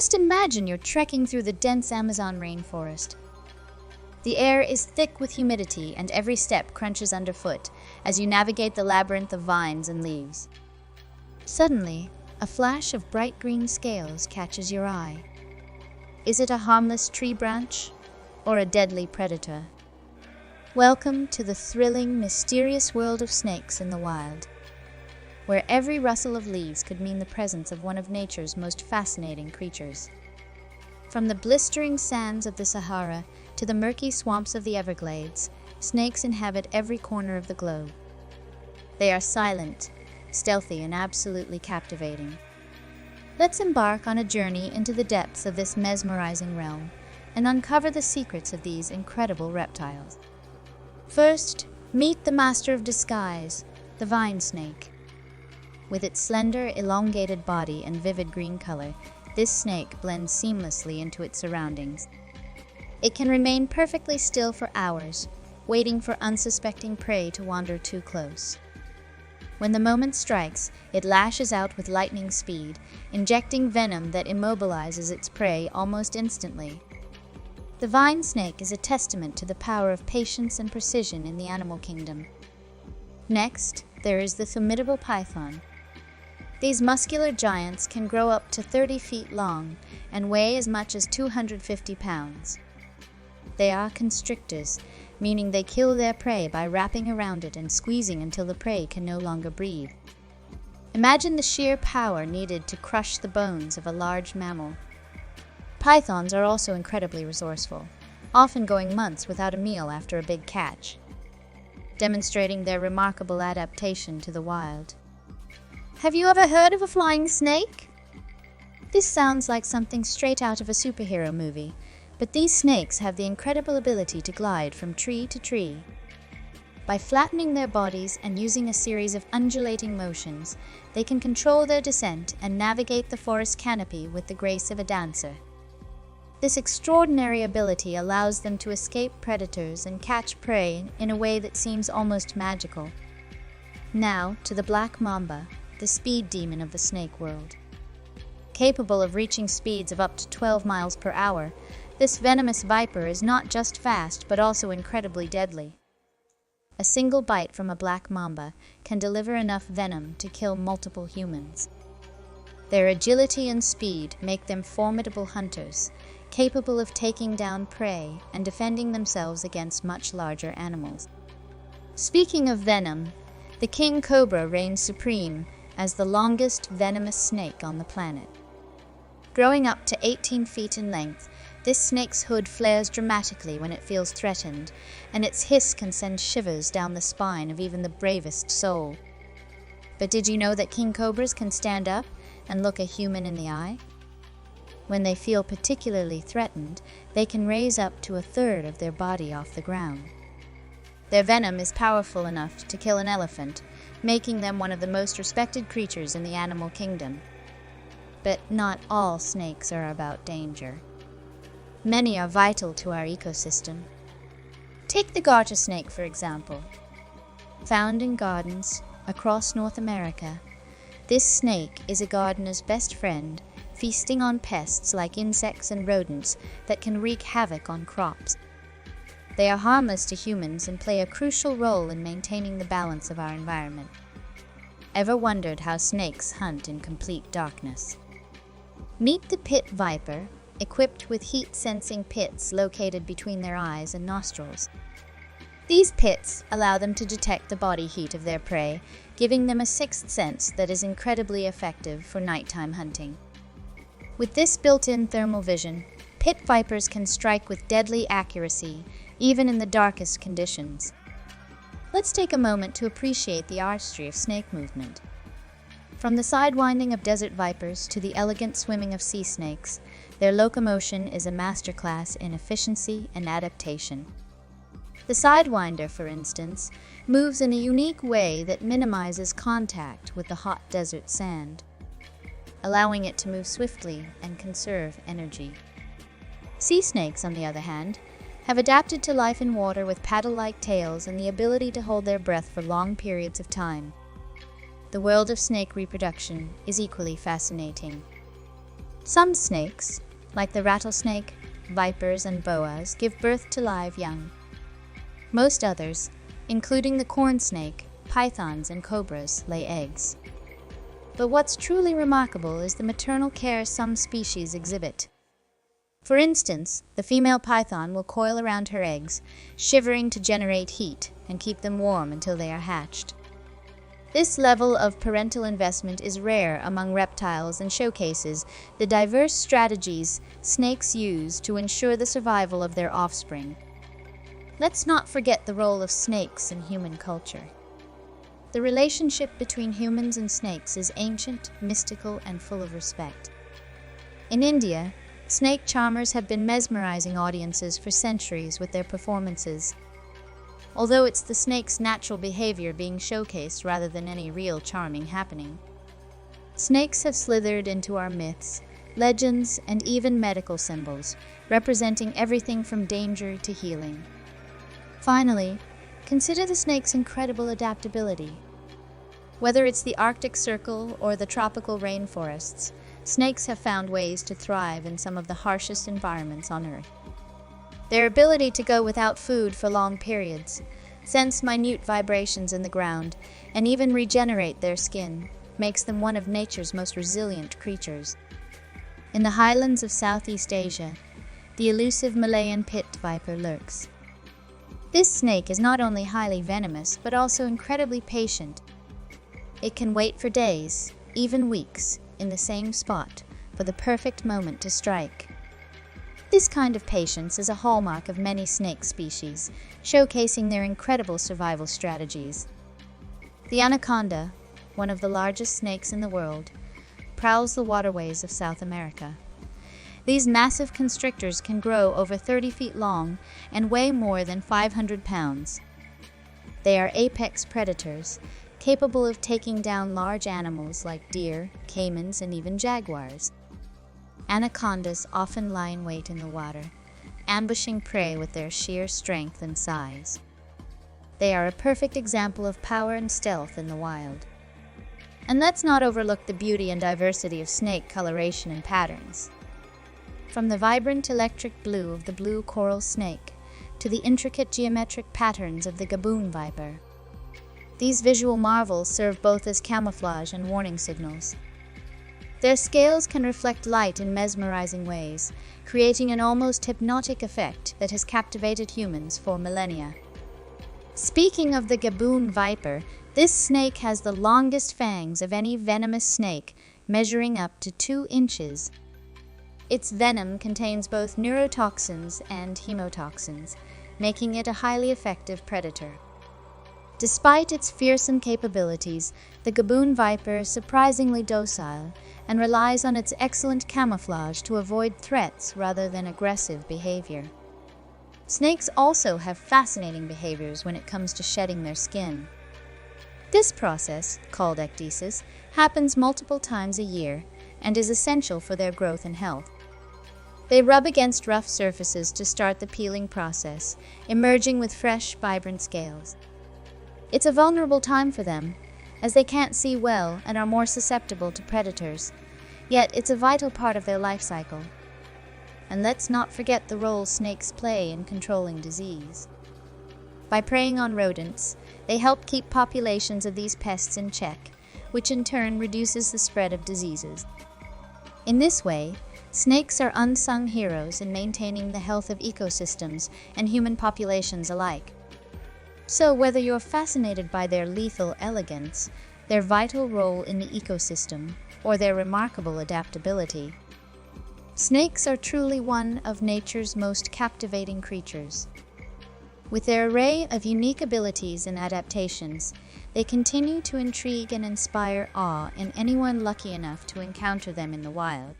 Just imagine you're trekking through the dense Amazon rainforest. The air is thick with humidity and every step crunches underfoot as you navigate the labyrinth of vines and leaves. Suddenly, a flash of bright green scales catches your eye. Is it a harmless tree branch or a deadly predator? Welcome to the thrilling, mysterious world of snakes in the wild, where every rustle of leaves could mean the presence of one of nature's most fascinating creatures. From the blistering sands of the Sahara to the murky swamps of the Everglades, snakes inhabit every corner of the globe. They are silent, stealthy, and absolutely captivating. Let's embark on a journey into the depths of this mesmerizing realm and uncover the secrets of these incredible reptiles. First, meet the master of disguise, the vine snake. With its slender, elongated body and vivid green color, this snake blends seamlessly into its surroundings. It can remain perfectly still for hours, waiting for unsuspecting prey to wander too close. When the moment strikes, it lashes out with lightning speed, injecting venom that immobilizes its prey almost instantly. The vine snake is a testament to the power of patience and precision in the animal kingdom. Next, there is the Formidable Python. These muscular giants can grow up to 30 feet long and weigh as much as 250 pounds. They are constrictors, meaning they kill their prey by wrapping around it and squeezing until the prey can no longer breathe. Imagine the sheer power needed to crush the bones of a large mammal. Pythons are also incredibly resourceful, often going months without a meal after a big catch, demonstrating their remarkable adaptation to the wild. Have you ever heard of a flying snake? This sounds like something straight out of a superhero movie, but these snakes have the incredible ability to glide from tree to tree. By flattening their bodies and using a series of undulating motions, they can control their descent and navigate the forest canopy with the grace of a dancer. This extraordinary ability allows them to escape predators and catch prey in a way that seems almost magical. Now to the Black Mamba, the speed demon of the snake world. Capable of reaching speeds of up to 12 miles per hour, this venomous viper is not just fast but also incredibly deadly. A single bite from a black mamba can deliver enough venom to kill multiple humans. Their agility and speed make them formidable hunters, capable of taking down prey and defending themselves against much larger animals. Speaking of venom, the King Cobra reigns supreme as the longest venomous snake on the planet. Growing up to 18 feet in length, this snake's hood flares dramatically when it feels threatened, and its hiss can send shivers down the spine of even the bravest soul. But did you know that king cobras can stand up and look a human in the eye? When they feel particularly threatened, they can raise up to a third of their body off the ground. Their venom is powerful enough to kill an elephant, making them one of the most respected creatures in the animal kingdom. But not all snakes are about danger. Many are vital to our ecosystem. Take the garter snake, for example. Found in gardens across North America, this snake is a gardener's best friend, feasting on pests like insects and rodents that can wreak havoc on crops. They are harmless to humans and play a crucial role in maintaining the balance of our environment. Ever wondered how snakes hunt in complete darkness? Meet the pit viper, equipped with heat-sensing pits located between their eyes and nostrils. These pits allow them to detect the body heat of their prey, giving them a sixth sense that is incredibly effective for nighttime hunting. With this built-in thermal vision, pit vipers can strike with deadly accuracy, even in the darkest conditions. Let's take a moment to appreciate the artistry of snake movement. From the sidewinding of desert vipers to the elegant swimming of sea snakes, their locomotion is a masterclass in efficiency and adaptation. The sidewinder, for instance, moves in a unique way that minimizes contact with the hot desert sand, allowing it to move swiftly and conserve energy. Sea snakes, on the other hand, have adapted to life in water with paddle-like tails and the ability to hold their breath for long periods of time. The world of snake reproduction is equally fascinating. Some snakes, like the rattlesnake, vipers, and boas, give birth to live young. Most others, including the corn snake, pythons, and cobras, lay eggs. But what's truly remarkable is the maternal care some species exhibit. For instance, the female python will coil around her eggs, shivering to generate heat and keep them warm until they are hatched. This level of parental investment is rare among reptiles and showcases the diverse strategies snakes use to ensure the survival of their offspring. Let's not forget the role of snakes in human culture. The relationship between humans and snakes is ancient, mystical, and full of respect. In India, snake charmers have been mesmerizing audiences for centuries with their performances. Although it's the snake's natural behavior being showcased rather than any real charming happening. Snakes have slithered into our myths, legends, and even medical symbols, representing everything from danger to healing. Finally, consider the snake's incredible adaptability. Whether it's the Arctic Circle or the tropical rainforests, snakes have found ways to thrive in some of the harshest environments on Earth. Their ability to go without food for long periods, sense minute vibrations in the ground, and even regenerate their skin makes them one of nature's most resilient creatures. In the highlands of Southeast Asia, the elusive Malayan Pit Viper lurks. This snake is not only highly venomous, but also incredibly patient. It can wait for days, even weeks, in the same spot for the perfect moment to strike. This kind of patience is a hallmark of many snake species, showcasing their incredible survival strategies. The anaconda, one of the largest snakes in the world, prowls the waterways of South America. These massive constrictors can grow over 30 feet long and weigh more than 500 pounds. They are apex predators, capable of taking down large animals like deer, caimans, and even jaguars. Anacondas often lie in wait in the water, ambushing prey with their sheer strength and size. They are a perfect example of power and stealth in the wild. And let's not overlook the beauty and diversity of snake coloration and patterns. From the vibrant electric blue of the blue coral snake to the intricate geometric patterns of the Gaboon Viper. These visual marvels serve both as camouflage and warning signals. Their scales can reflect light in mesmerizing ways, creating an almost hypnotic effect that has captivated humans for millennia. Speaking of the Gaboon Viper, this snake has the longest fangs of any venomous snake, measuring up to 2 inches. Its venom contains both neurotoxins and hemotoxins, making it a highly effective predator. Despite its fearsome capabilities, the Gaboon Viper is surprisingly docile and relies on its excellent camouflage to avoid threats rather than aggressive behavior. Snakes also have fascinating behaviors when it comes to shedding their skin. This process, called Ecdysis, happens multiple times a year and is essential for their growth and health. They rub against rough surfaces to start the peeling process, emerging with fresh, vibrant scales. It's a vulnerable time for them, as they can't see well and are more susceptible to predators, yet it's a vital part of their life cycle. And let's not forget the role snakes play in controlling disease. By preying on rodents, they help keep populations of these pests in check, which in turn reduces the spread of diseases. In this way, snakes are unsung heroes in maintaining the health of ecosystems and human populations alike. So whether you're fascinated by their lethal elegance, their vital role in the ecosystem, or their remarkable adaptability, snakes are truly one of nature's most captivating creatures. With their array of unique abilities and adaptations, they continue to intrigue and inspire awe in anyone lucky enough to encounter them in the wild.